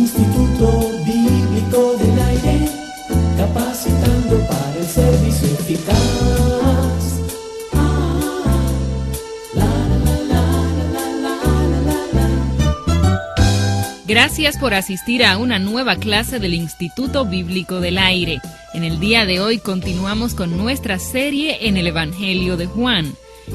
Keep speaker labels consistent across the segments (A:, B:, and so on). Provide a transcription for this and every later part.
A: Instituto Bíblico del Aire, capacitando para el servicio eficaz.
B: Gracias por asistir a una nueva clase del Instituto Bíblico del Aire. En el día de hoy continuamos con nuestra serie en el Evangelio de Juan.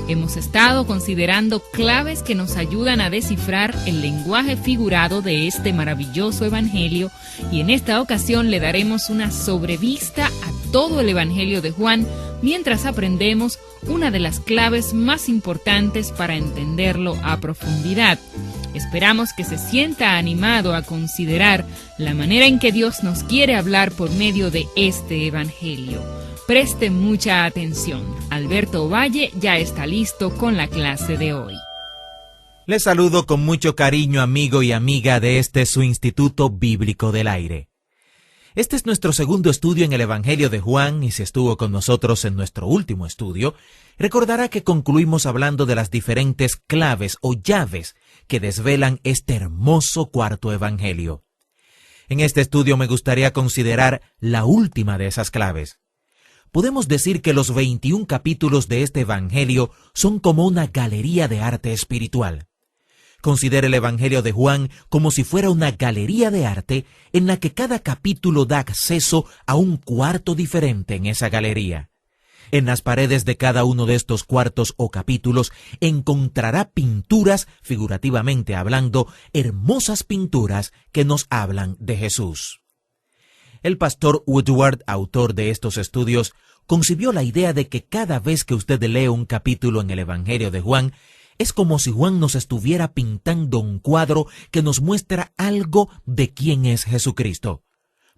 B: Hemos estado considerando claves que nos ayudan a descifrar el lenguaje figurado de este maravilloso Evangelio, y en esta ocasión le daremos una sobrevista a todo el Evangelio de Juan mientras aprendemos una de las claves más importantes para entenderlo a profundidad. Esperamos que se sienta animado a considerar la manera en que Dios nos quiere hablar por medio de este Evangelio. Preste mucha atención. Alberto Valle ya está listo con la clase de hoy.
C: Les saludo con mucho cariño, amigo y amiga de su Instituto Bíblico del Aire. Este es nuestro segundo estudio en el Evangelio de Juan, y si estuvo con nosotros en nuestro último estudio, recordará que concluimos hablando de las diferentes claves o llaves que desvelan este hermoso cuarto Evangelio. En este estudio me gustaría considerar la última de esas claves. Podemos decir que los 21 capítulos de este Evangelio son como una galería de arte espiritual. Considere el Evangelio de Juan como si fuera una galería de arte en la que cada capítulo da acceso a un cuarto diferente en esa galería. En las paredes de cada uno de estos cuartos o capítulos encontrará pinturas, figurativamente hablando, hermosas pinturas que nos hablan de Jesús. El pastor Woodward, autor de estos estudios, concibió la idea de que cada vez que usted lee un capítulo en el Evangelio de Juan, es como si Juan nos estuviera pintando un cuadro que nos muestra algo de quién es Jesucristo.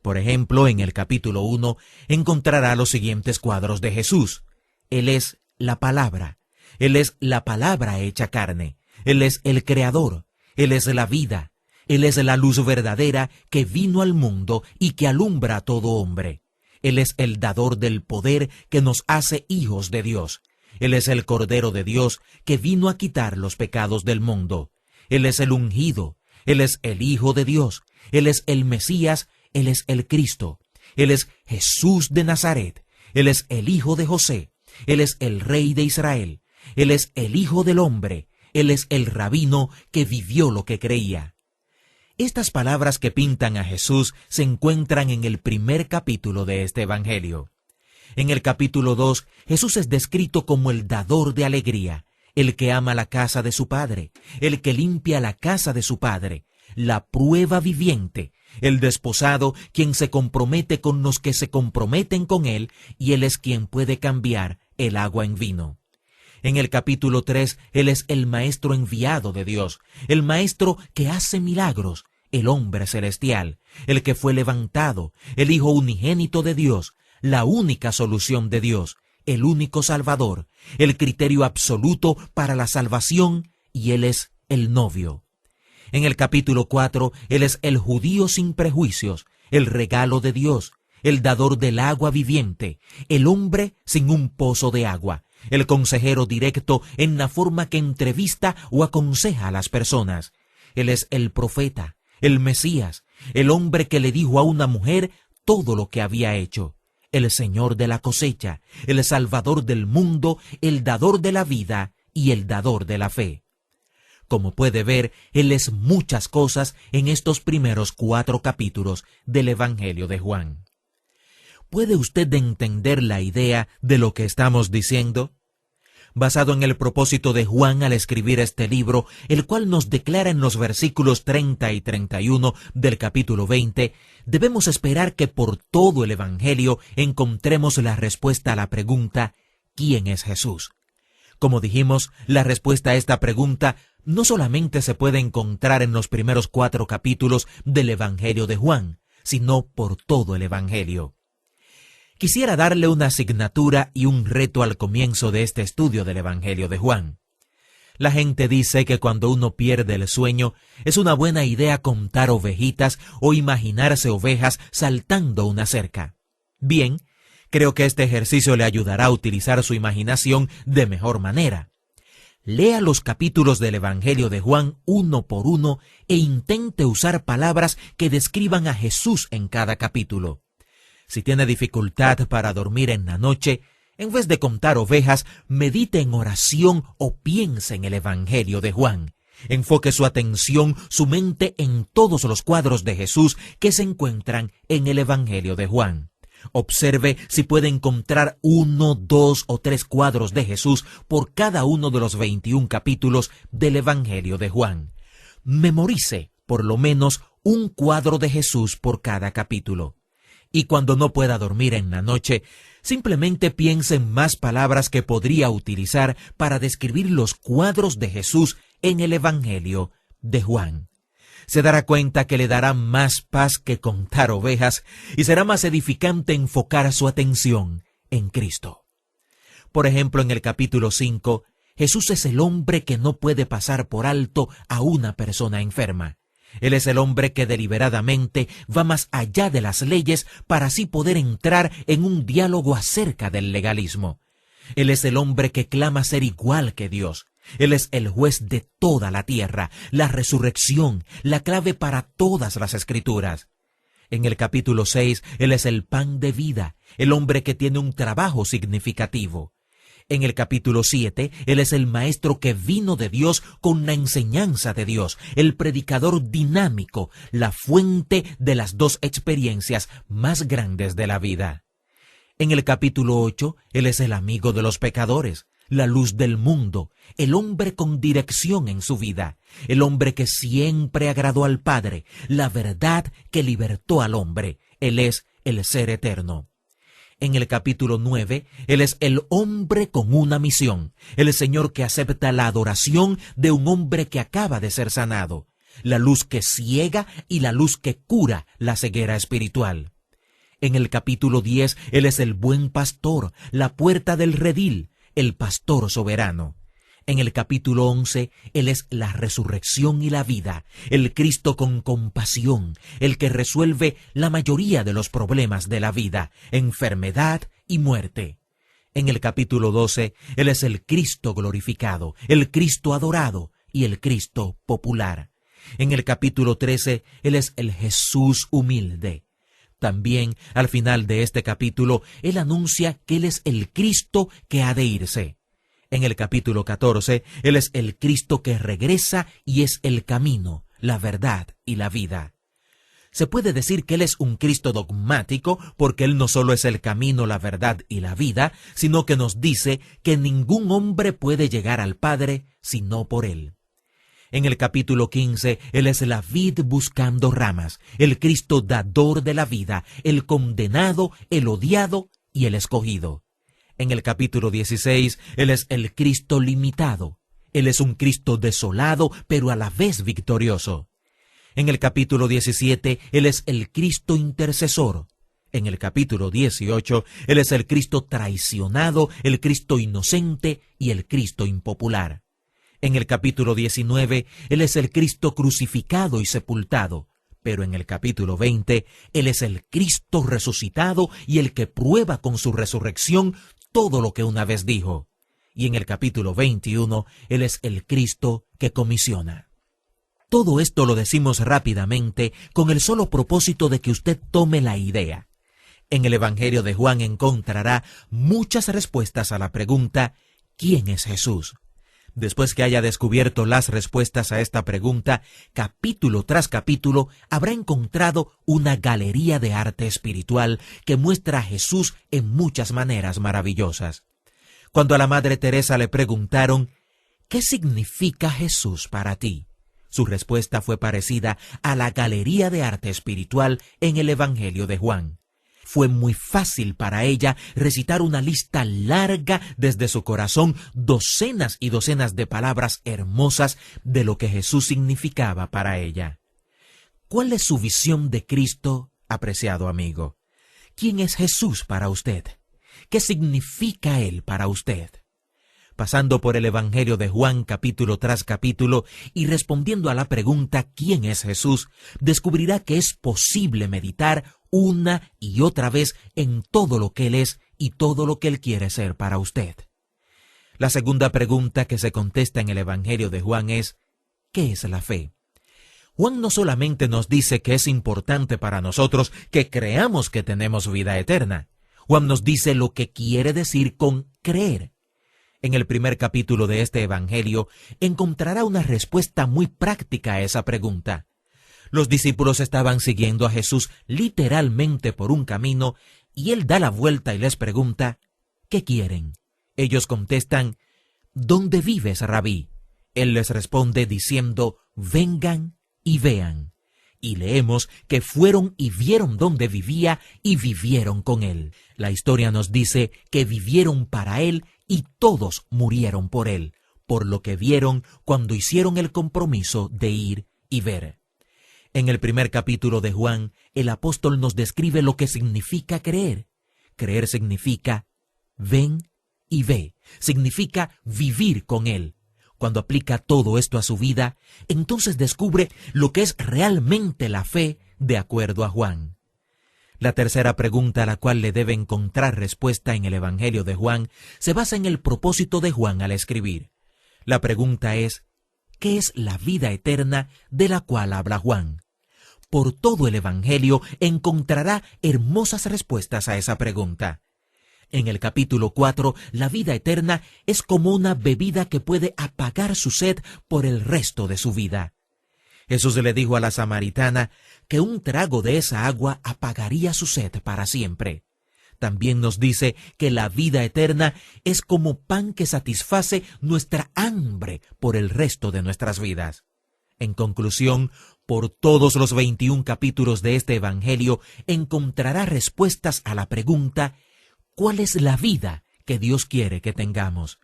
C: Por ejemplo, en el capítulo 1 encontrará los siguientes cuadros de Jesús. Él es la palabra. Él es la palabra hecha carne. Él es el creador. Él es la vida. Él es la luz verdadera que vino al mundo y que alumbra a todo hombre. Él es el dador del poder que nos hace hijos de Dios. Él es el Cordero de Dios que vino a quitar los pecados del mundo. Él es el ungido. Él es el Hijo de Dios. Él es el Mesías. Él es el Cristo. Él es Jesús de Nazaret. Él es el Hijo de José. Él es el Rey de Israel. Él es el Hijo del Hombre. Él es el Rabino que vivió lo que creía. Estas palabras que pintan a Jesús se encuentran en el primer capítulo de este Evangelio. En el capítulo 2, Jesús es descrito como el dador de alegría, el que ama la casa de su Padre, el que limpia la casa de su Padre, la prueba viviente, el desposado, quien se compromete con los que se comprometen con él, y él es quien puede cambiar el agua en vino. En el capítulo 3, él es el maestro enviado de Dios, el maestro que hace milagros, el hombre celestial, el que fue levantado, el Hijo unigénito de Dios, la única solución de Dios, el único Salvador, el criterio absoluto para la salvación, y él es el novio. En el capítulo 4, él es el judío sin prejuicios, el regalo de Dios, el dador del agua viviente, el hombre sin un pozo de agua, el consejero directo en la forma que entrevista o aconseja a las personas. Él es el profeta, el Mesías, el hombre que le dijo a una mujer todo lo que había hecho, el Señor de la cosecha, el Salvador del mundo, el dador de la vida y el dador de la fe. Como puede ver, él es muchas cosas en estos primeros 4 capítulos del Evangelio de Juan. ¿Puede usted entender la idea de lo que estamos diciendo? Basado en el propósito de Juan al escribir este libro, el cual nos declara en los versículos 30 y 31 del capítulo 20, debemos esperar que por todo el Evangelio encontremos la respuesta a la pregunta, ¿quién es Jesús? Como dijimos, la respuesta a esta pregunta no solamente se puede encontrar en los primeros 4 capítulos del Evangelio de Juan, sino por todo el Evangelio. Quisiera darle una asignatura y un reto al comienzo de este estudio del Evangelio de Juan. La gente dice que cuando uno pierde el sueño, es una buena idea contar ovejitas o imaginarse ovejas saltando una cerca. Bien, creo que este ejercicio le ayudará a utilizar su imaginación de mejor manera. Lea los capítulos del Evangelio de Juan uno por uno e intente usar palabras que describan a Jesús en cada capítulo. Si tiene dificultad para dormir en la noche, en vez de contar ovejas, medite en oración o piense en el Evangelio de Juan. Enfoque su atención, su mente en todos los cuadros de Jesús que se encuentran en el Evangelio de Juan. Observe si puede encontrar 1, 2 o 3 cuadros de Jesús por cada uno de los 21 capítulos del Evangelio de Juan. Memorice por lo menos un cuadro de Jesús por cada capítulo. Y cuando no pueda dormir en la noche, simplemente piense en más palabras que podría utilizar para describir los cuadros de Jesús en el Evangelio de Juan. Se dará cuenta que le dará más paz que contar ovejas y será más edificante enfocar su atención en Cristo. Por ejemplo, en el capítulo 5, Jesús es el hombre que no puede pasar por alto a una persona enferma. Él es el hombre que deliberadamente va más allá de las leyes para así poder entrar en un diálogo acerca del legalismo. Él es el hombre que clama ser igual que Dios. Él es el juez de toda la tierra, la resurrección, la clave para todas las escrituras. En el capítulo 6, Él es el pan de vida, el hombre que tiene un trabajo significativo. En el capítulo 7, Él es el maestro que vino de Dios con la enseñanza de Dios, el predicador dinámico, la fuente de las dos experiencias más grandes de la vida. En el capítulo 8, Él es el amigo de los pecadores, la luz del mundo, el hombre con dirección en su vida, el hombre que siempre agradó al Padre, la verdad que libertó al hombre. Él es el ser eterno. En el capítulo 9, Él es el hombre con una misión, el Señor que acepta la adoración de un hombre que acaba de ser sanado, la luz que ciega y la luz que cura la ceguera espiritual. En el capítulo 10, Él es el buen pastor, la puerta del redil, el pastor soberano. En el capítulo 11, Él es la resurrección y la vida, el Cristo con compasión, el que resuelve la mayoría de los problemas de la vida, enfermedad y muerte. En el capítulo 12, Él es el Cristo glorificado, el Cristo adorado y el Cristo popular. En el capítulo 13, Él es el Jesús humilde. También, al final de este capítulo, Él anuncia que Él es el Cristo que ha de irse. En el capítulo 14, Él es el Cristo que regresa y es el camino, la verdad y la vida. Se puede decir que Él es un Cristo dogmático porque Él no solo es el camino, la verdad y la vida, sino que nos dice que ningún hombre puede llegar al Padre sino por Él. En el capítulo 15, Él es la vid buscando ramas, el Cristo dador de la vida, el condenado, el odiado y el escogido. En el capítulo 16, Él es el Cristo limitado. Él es un Cristo desolado, pero a la vez victorioso. En el capítulo 17, Él es el Cristo intercesor. En el capítulo 18, Él es el Cristo traicionado, el Cristo inocente y el Cristo impopular. En el capítulo 19, Él es el Cristo crucificado y sepultado, pero en el capítulo 20, Él es el Cristo resucitado y el que prueba con su resurrección todo lo que una vez dijo. Y en el capítulo 21, Él es el Cristo que comisiona. Todo esto lo decimos rápidamente con el solo propósito de que usted tome la idea. En el Evangelio de Juan encontrará muchas respuestas a la pregunta ¿quién es Jesús? Después que haya descubierto las respuestas a esta pregunta, capítulo tras capítulo, habrá encontrado una galería de arte espiritual que muestra a Jesús en muchas maneras maravillosas. Cuando a la Madre Teresa le preguntaron, ¿qué significa Jesús para ti? Su respuesta fue parecida a la galería de arte espiritual en el Evangelio de Juan. Fue muy fácil para ella recitar una lista larga desde su corazón, docenas y docenas de palabras hermosas de lo que Jesús significaba para ella. ¿Cuál es su visión de Cristo, apreciado amigo? ¿Quién es Jesús para usted? ¿Qué significa Él para usted? Pasando por el Evangelio de Juan capítulo tras capítulo y respondiendo a la pregunta ¿quién es Jesús?, descubrirá que es posible meditar una y otra vez en todo lo que Él es y todo lo que Él quiere ser para usted. La segunda pregunta que se contesta en el Evangelio de Juan es, ¿qué es la fe? Juan no solamente nos dice que es importante para nosotros que creamos que tenemos vida eterna. Juan nos dice lo que quiere decir con creer. En el primer capítulo de este Evangelio encontrará una respuesta muy práctica a esa pregunta. Los discípulos estaban siguiendo a Jesús literalmente por un camino y él da la vuelta y les pregunta, ¿qué quieren? Ellos contestan, ¿dónde vives, Rabí? Él les responde diciendo, vengan y vean. Y leemos que fueron y vieron dónde vivía y vivieron con él. La historia nos dice que vivieron para él y todos murieron por él, por lo que vieron cuando hicieron el compromiso de ir y ver. En el primer capítulo de Juan, el apóstol nos describe lo que significa creer. Creer significa ven y ve, significa vivir con él. Cuando aplica todo esto a su vida, entonces descubre lo que es realmente la fe de acuerdo a Juan. La tercera pregunta a la cual le debe encontrar respuesta en el Evangelio de Juan se basa en el propósito de Juan al escribir. La pregunta es, ¿qué es la vida eterna de la cual habla Juan? Por todo el Evangelio encontrará hermosas respuestas a esa pregunta. En el capítulo 4, la vida eterna es como una bebida que puede apagar su sed por el resto de su vida. Jesús le dijo a la samaritana que un trago de esa agua apagaría su sed para siempre. También nos dice que la vida eterna es como pan que satisface nuestra hambre por el resto de nuestras vidas. En conclusión, por todos los 21 capítulos de este Evangelio encontrará respuestas a la pregunta ¿cuál es la vida que Dios quiere que tengamos?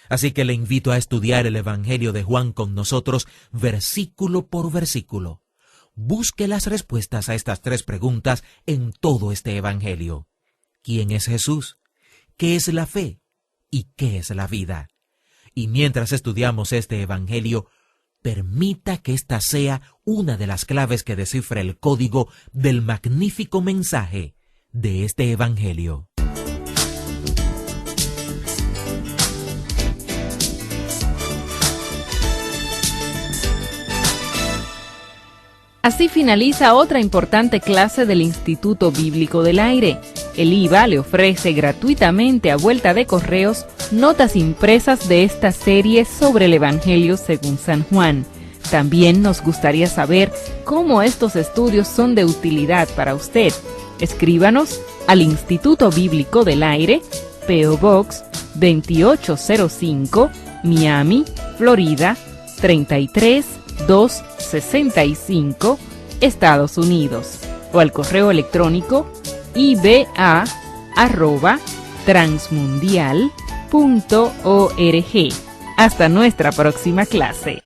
C: Así que le invito a estudiar el Evangelio de Juan con nosotros versículo por versículo. Busque las respuestas a estas 3 preguntas en todo este Evangelio. ¿Quién es Jesús? ¿Qué es la fe? ¿Y qué es la vida? Y mientras estudiamos este Evangelio, permita que esta sea una de las claves que descifre el código del magnífico mensaje de este Evangelio.
B: Así finaliza otra importante clase del Instituto Bíblico del Aire. El IVA le ofrece gratuitamente a vuelta de correos notas impresas de esta serie sobre el Evangelio según San Juan. También nos gustaría saber cómo estos estudios son de utilidad para usted. Escríbanos al Instituto Bíblico del Aire, P.O. Box 2805, Miami, Florida 33265, Estados Unidos, o al correo electrónico iba@transmundial.org. Hasta nuestra próxima clase.